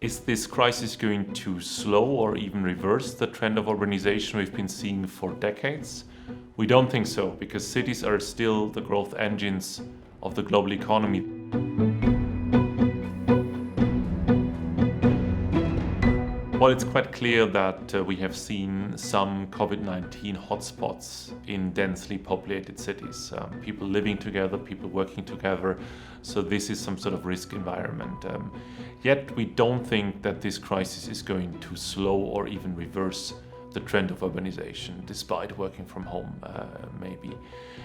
Is this crisis going to slow or even reverse the trend of urbanization we've been seeing for decades? We don't think so, because cities are still the growth engines of the global economy. Well, it's quite clear that we have seen some COVID-19 hotspots in densely populated cities. People living together, people working together. So this is some sort of risk environment. Yet we don't think that this crisis is going to slow or even reverse the trend of urbanization, despite working from home, maybe.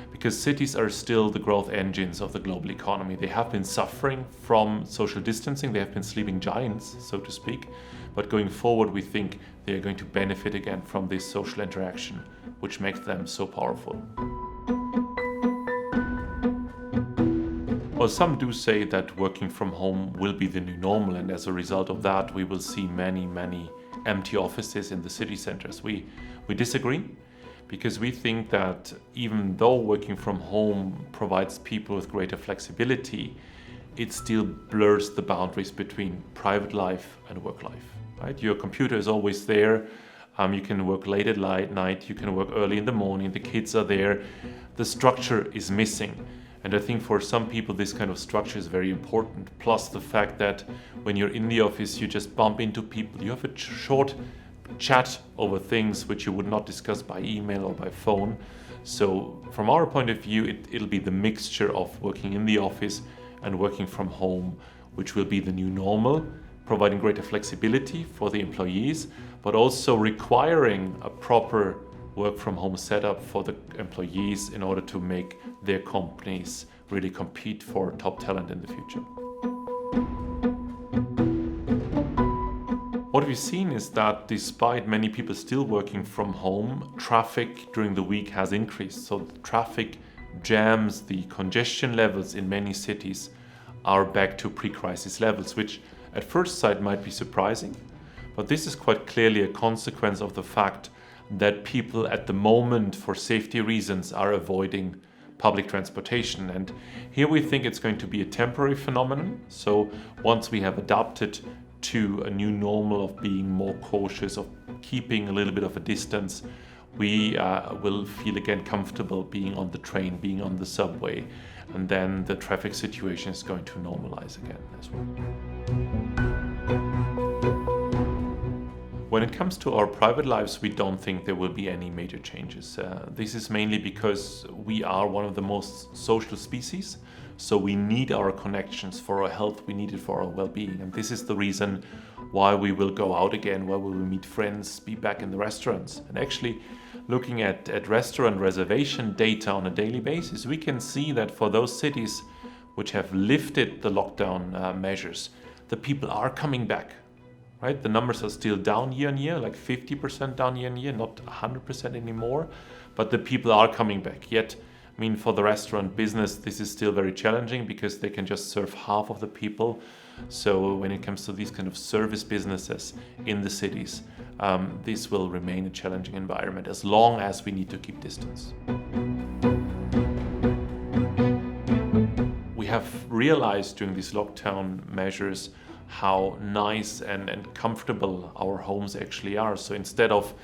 Because cities are still the growth engines of the global economy. They have been suffering from social distancing. They have been sleeping giants, so to speak. But going forward, we think they are going to benefit again from this social interaction, which makes them so powerful. Well, some do say that working from home will be the new normal, and as a result of that, we will see many empty offices in the city centers. We disagree, because we think that even though working from home provides people with greater flexibility, it still blurs the boundaries between private life and work life. Right? Your computer is always there. You can work late at night, you can work early in the morning, the kids are there. The structure is missing. And I think for some people this kind of structure is very important. Plus the fact that when you're in the office, you just bump into people. You have a short chat over things which you would not discuss by email or by phone. So from our point of view, it'll be the mixture of working in the office and working from home, which will be the new normal, providing greater flexibility for the employees, but also requiring a proper work from home setup for the employees in order to make their companies really compete for top talent in the future. What we've seen is that despite many people still working from home, traffic during the week has increased. So the traffic jams, the congestion levels in many cities are back to pre-crisis levels, which at first sight might be surprising. But this is quite clearly a consequence of the fact that people at the moment, for safety reasons, are avoiding public transportation. And here we think it's going to be a temporary phenomenon. So once we have adapted to a new normal of being more cautious, of keeping a little bit of a distance, we will feel again comfortable being on the train, being on the subway, and then the traffic situation is going to normalize again as well. When it comes to our private lives, we don't think there will be any major changes. This is mainly because we are one of the most social species, so we need our connections for our health, we need it for our well-being, and this is the reason why we will go out again, why we will meet friends, be back in the restaurants. And actually, looking at restaurant reservation data on a daily basis, we can see that for those cities which have lifted the lockdown measures, the people are coming back. Right? The numbers are still down year on year, like 50% down year on year, not 100% anymore, but the people are coming back. Yet, I mean, for the restaurant business, this is still very challenging because they can just serve half of the people. So when it comes to these kind of service businesses in the cities, this will remain a challenging environment as long as we need to keep distance. We have realized during these lockdown measures how nice and comfortable our homes actually are. So instead of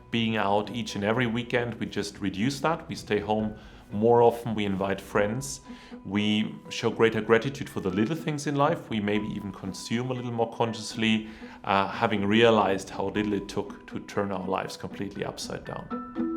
being out each and every weekend, we just reduce that. We stay home more often, we invite friends. We show greater gratitude for the little things in life. We maybe even consume a little more consciously, having realized how little it took to turn our lives completely upside down.